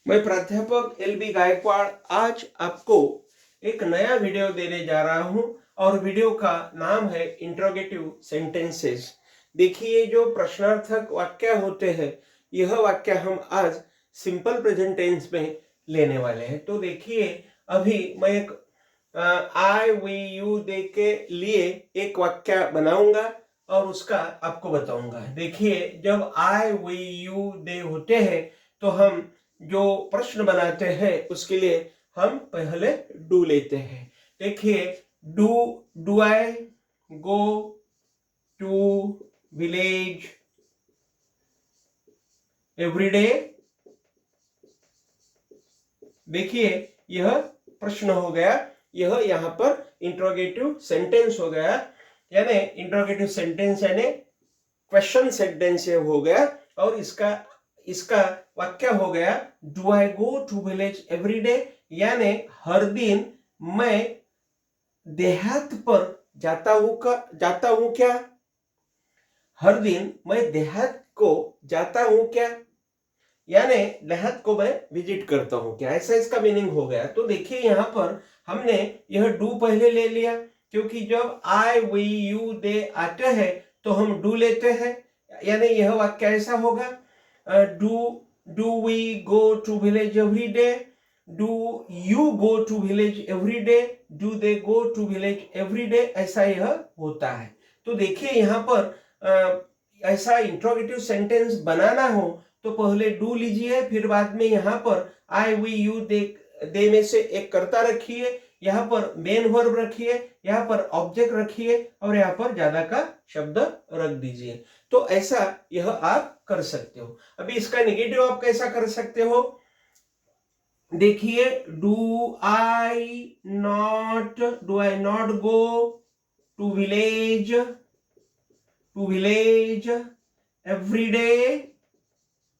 मैं प्राध्यापक एल.बी. गायकवाड़ आज आपको एक नया वीडियो देने जा रहा हूं और वीडियो का नाम है इंट्रोगेटिव सेंटेंसेस। देखिए, जो प्रश्नार्थक वाक्य होते हैं, यह वाक्य हम आज सिंपल प्रेजेंट टेंस में लेने वाले हैं। तो देखिए, अभी मैं एक आई वी यू दे के लिए एक वाक्य बनाऊंगा और उसका आपको बताऊंगा। देखिए, जब आई वी यू दे होते हैं तो हम जो प्रश्न बनाते हैं उसके लिए हम पहले डू लेते हैं। देखिए, do I go to village everyday. देखिए, यह प्रश्न हो गया, यह यहाँ पर इंट्रोगेटिव सेंटेंस हो गया, यानी इंट्रोगेटिव सेंटेंस यानी क्वेश्चन सेंटेंस हो गया। और इसका इसका वाक्य हो गया, do I go to village every day, यानी हर दिन मैं देहात पर जाता हूं क्या? हर दिन मैं देहात को जाता हूं क्या, यानी देहात को मैं विजिट करता हूं क्या, ऐसा इसका मीनिंग हो गया। तो देखिए, यहां पर हमने यह डू पहले ले लिया, क्योंकि जब आई वी यू दे आते हैं तो हम डू लेते हैं, यानी यह वाक्य ऐसा होगा, do we go to village every day, do you go to village every day, do they go to village every day, ऐसा यह होता है। तो देखिए, यहाँ पर ऐसा इंट्रोगेटिव सेंटेंस बनाना हो तो पहले डू लीजिए, फिर बाद में यहाँ पर आई वी यू दे में से एक कर्ता रखिए, यहाँ पर मेन वर्ब रखिए, यहाँ पर ऑब्जेक्ट रखिए और यहाँ पर ज्यादा का शब्द रख दीजिए। तो ऐसा यह आप कर सकते हो। अभी इसका नेगेटिव आप कैसा कर सकते हो? देखिए, do I not go to village every day.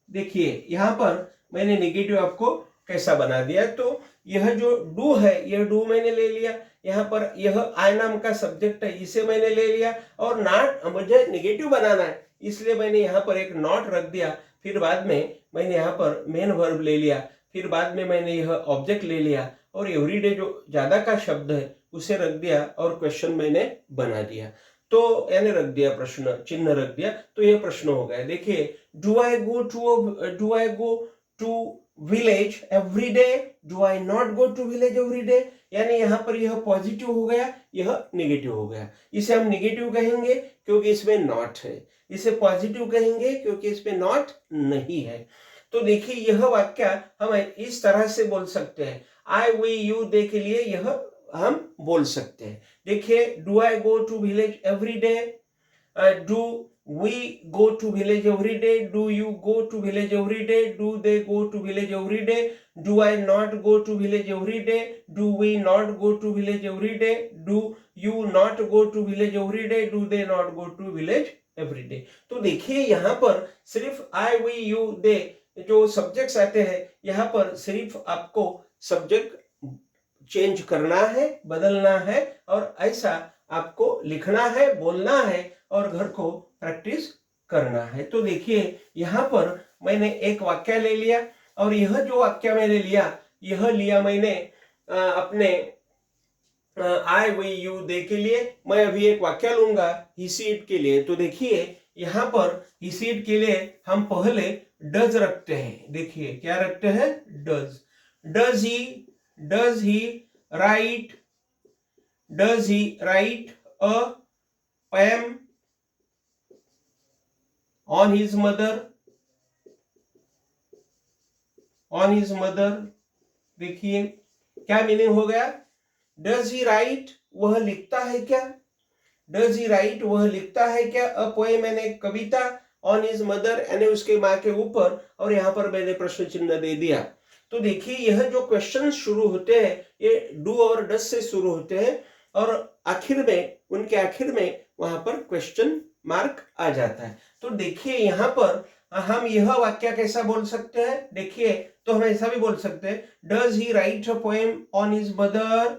देखिए, यहां पर मैंने नेगेटिव आपको कैसा बना दिया। तो यह जो डू है, यह डू मैंने ले लिया, यहाँ पर यह आई नाम का सब्जेक्ट है, इसे मैंने ले लिया, और नॉट मुझे नेगेटिव बनाना है इसलिए मैंने यहाँ पर एक नॉट रख दिया। फिर बाद में मैंने यहाँ पर मेन वर्ब ले लिया, फिर बाद में मैंने यह ऑब्जेक्ट ले लिया और एवरीडे जो ज्यादा का शब्द है उसे रख दिया और क्वेश्चन मैंने बना दिया। तो यानी रख दिया, प्रश्न चिन्ह रख दिया, तो यह प्रश्न हो गया। देखिए, do I go to village every day, do I not go to village every day, यानी यहाँ पर यह पॉजिटिव हो गया, यह नेगेटिव हो गया। इसे हम नेगेटिव कहेंगे क्योंकि इसमें नॉट है, इसे पॉजिटिव कहेंगे क्योंकि इसमें नॉट नहीं है। तो देखिए, यह वाक्य हम इस तरह से बोल सकते हैं। आई वी यू दे के लिए यह हम बोल सकते हैं। देखिए, do I go to village every day, do we go to village every day, do you go to village every day, do they go to village every day, do I not go to village every day, do we not go to village every day, do you not go to village every day, do they not go to village every day। तो देखिए, यहाँ पर सिर्फ I we you they जो subjects आते हैं, यहाँ पर सिर्फ आपको सब्जेक्ट चेंज करना है, बदलना है, और ऐसा आपको लिखना है, बोलना है और घर को प्रैक्टिस करना है। तो देखिए, यहाँ पर मैंने एक वाक्य ले लिया, और यह जो वाक्य मैंने लिया, यह लिया मैंने अपने आई वी यू दे के लिए। मैं अभी एक वाक्य लूंगा ही सी इट के लिए। तो देखिए, यहाँ पर ही सी इट के लिए हम पहले डज रखते हैं। देखिए, क्या रखते हैं? Does. Does he right a poem on his mother। देखिए, क्या मीनिंग हो गया? डज ही राइट, वह लिखता है क्या? डज ही राइट, वह लिखता है क्या? अ पोएम मैंने कविता, ऑन हिज मदर यानी उसके माँ के ऊपर, और यहाँ पर मैंने प्रश्न चिन्ह दे दिया। तो देखिए, यह जो क्वेश्चन शुरू होते हैं ये डू और डज से शुरू होते हैं, और उनके आखिर में वहां पर क्वेश्चन मार्क आ जाता है। तो देखिए, यहाँ पर हम यह वाक्य कैसा बोल सकते हैं? देखिए, तो हम ऐसा भी बोल सकते हैं, does he right a poem on his mother,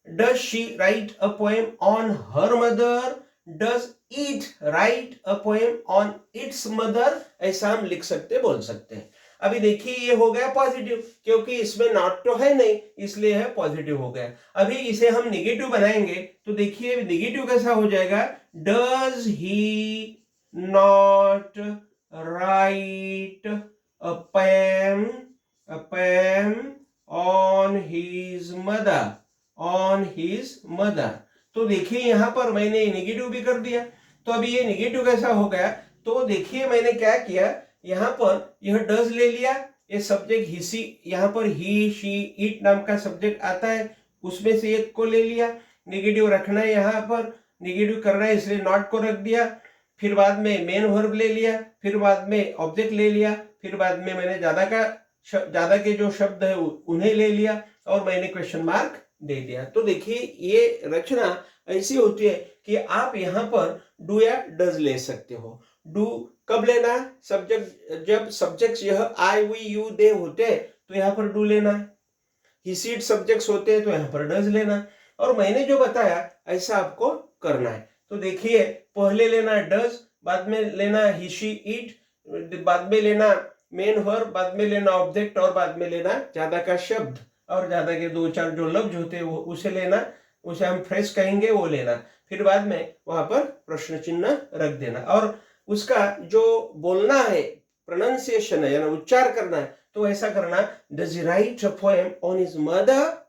does she write a poem on her mother, does it right a poem on it's mother, ऐसा हम लिख सकते, बोल सकते हैं। अभी देखिए ये हो गया पॉजिटिव, क्योंकि इसमें नॉट तो है नहीं, इसलिए है पॉजिटिव हो गया। अभी इसे हम निगेटिव बनाएंगे तो देखिए निगेटिव कैसा हो जाएगा, does he not right a poem on his mother। तो देखिए यहां पर मैंने निगेटिव भी कर दिया, तो अभी ये निगेटिव कैसा हो गया, तो देखिए मैंने क्या किया, यहां पर यह डज ले लिया, ये सब्जेक्ट ही सी, यहां पर ही शी इट नाम का सब्जेक्ट आता है, उसमें से एक को ले लिया, निगेटिव रखना है, यहां पर निगेटिव करना है इसलिए नॉट को रख दिया, फिर बाद में मेन वर्ब ले लिया, फिर बाद में ऑब्जेक्ट ले लिया, फिर बाद में मैंने ज्यादा के जो शब्द है उन्हें ले लिया और मैंने क्वेश्चन मार्क दे दिया। तो देखिए ये रचना ऐसी होती है कि आप यहाँ पर डू या डज ले सकते हो। डू कब लेना, सब्जेक्ट जब सब्जेक्ट्स यह आई वी यू दे होते हैं तो यहाँ पर डू लेना, ही सीट सब्जेक्ट्स होते हैं तो यहाँ पर डज लेना, और मैंने जो बताया ऐसा आपको करना है। तो देखिए पहले लेना डज, बाद में लेना ही शी इट, बाद में लेना मेन वर्ब, बाद में लेना ऑब्जेक्ट और बाद में लेना ज्यादा का शब्द और ज्यादा के दो चार जो लफ्ज होते हैं वो उसे लेना, उसे हम फ्रेश कहेंगे वो लेना, फिर बाद में वहां पर प्रश्न चिन्ह रख देना और उसका जो बोलना है प्रोनाउंसिएशन है यानी उच्चार करना है तो ऐसा करना, does he right a poem on his mother,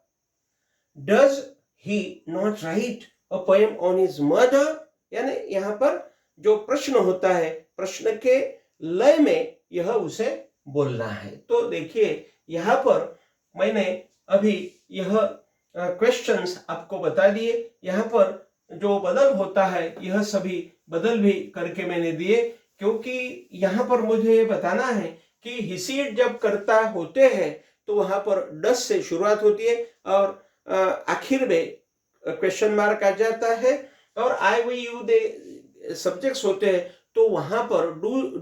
does he not right a poem on his mother, यानी यहाँ पर जो प्रश्न होता है प्रश्न के लय में यह उसे बोलना है। तो देखिए यहाँ पर मैंने अभी यह क्वेश्चंस आपको बता दिए, यहाँ पर जो बदल होता है यह सभी बदल भी करके मैंने दिए, क्योंकि यहाँ पर मुझे ये बताना है कि हिसीड जब करता होते हैं तो वहां पर डज से शुरुआत होती है और आखिर में क्वेश्चन मार्क आ जाता है, और आई वी यू दे सब्जेक्ट्स होते हैं तो वहां पर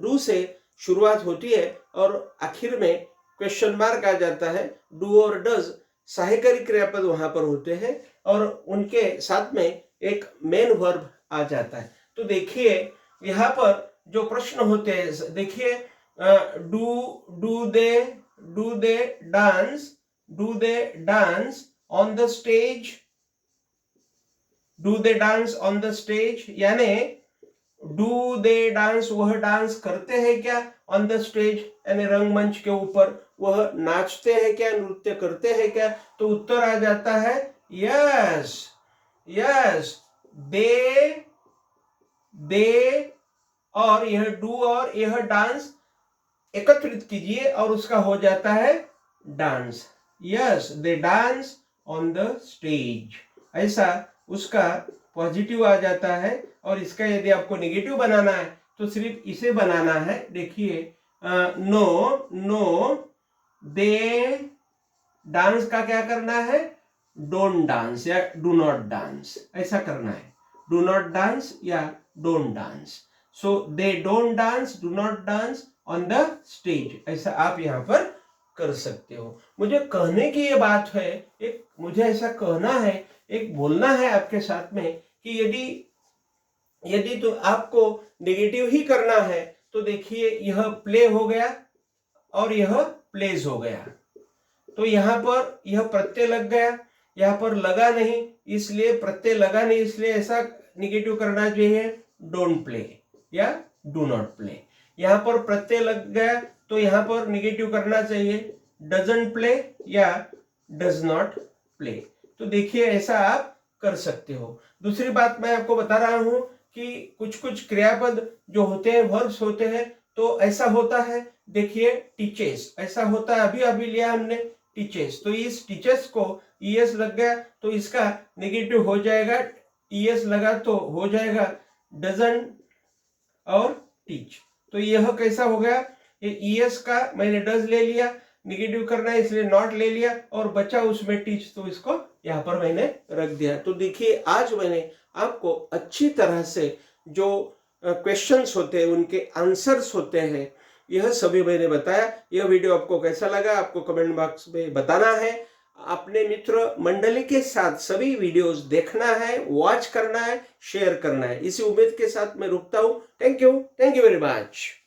डू से शुरुआत होती है और आखिर में क्वेश्चन मार्क आ जाता है। डू और डज सहायकारी क्रियापद वहां पर होते हैं और उनके साथ में एक मेन वर्ब आ जाता है। तो देखिए यहाँ पर जो प्रश्न होते हैं, देखिए do they dance on the stage, do they dance on the stage, यानी डू दे डांस वह डांस करते हैं क्या, ऑन द स्टेज यानी रंगमंच के ऊपर वह नाचते हैं क्या, नृत्य करते हैं क्या, तो उत्तर आ जाता है यस यस दे और यह डू और यह डांस एकत्रित कीजिए और उसका हो जाता है dance, yes they dance on the stage, ऐसा उसका पॉजिटिव आ जाता है। और इसका यदि आपको नेगेटिव बनाना है तो सिर्फ इसे बनाना है, देखिए नो दे डांस का क्या करना है, डोंट डांस या डू नॉट डांस, ऐसा करना है, डू नॉट डांस या don't dance, so they don't dance, do not dance on the stage, ऐसा आप यहाँ पर कर सकते हो। मुझे कहने की ये बात है, एक मुझे ऐसा कहना है, एक बोलना है आपके साथ में कि यदि तो आपको नेगेटिव ही करना है तो देखिए यह प्ले हो गया और यह प्लेज हो गया, तो यहाँ पर यह प्रत्यय लग गया, यहाँ पर लगा नहीं इसलिए प्रत्यय लगा नहीं इसलिए ऐसा नेगेटिव करना चाहिए डोंट प्ले या डू नॉट प्ले, यहाँ पर प्रत्यय लग गया तो यहाँ पर नेगेटिव करना चाहिए डजंट प्ले या डज नॉट प्ले। तो देखिए ऐसा आप कर सकते हो। दूसरी बात मैं आपको बता रहा हूं कि कुछ क्रियापद जो होते हैं वर्ब्स होते हैं तो ऐसा होता है, देखिए टीचर्स ऐसा होता है, अभी लिया हमने टीचर्स, तो इस टीचर्स को ईएस लग गया तो इसका नेगेटिव हो जाएगा, ईएस लगा तो हो जाएगा डजंट और टीच, तो यह कैसा हो गया, ये ईएस का मैंने डज ले लिया, निगेटिव करना है इसलिए नॉट ले लिया और बचा उसमें टीच, तो इसको यहाँ पर मैंने रख दिया। तो देखिए आज मैंने आपको अच्छी तरह से जो क्वेश्चंस होते हैं उनके आंसर्स होते हैं यह सभी मैंने बताया। यह वीडियो आपको कैसा लगा आपको कमेंट बॉक्स में बताना है, अपने मित्र मंडली के साथ सभी वीडियोस देखना है, वॉच करना है, शेयर करना है। इसी उम्मीद के साथ मैं रुकता हूं। Thank you very much.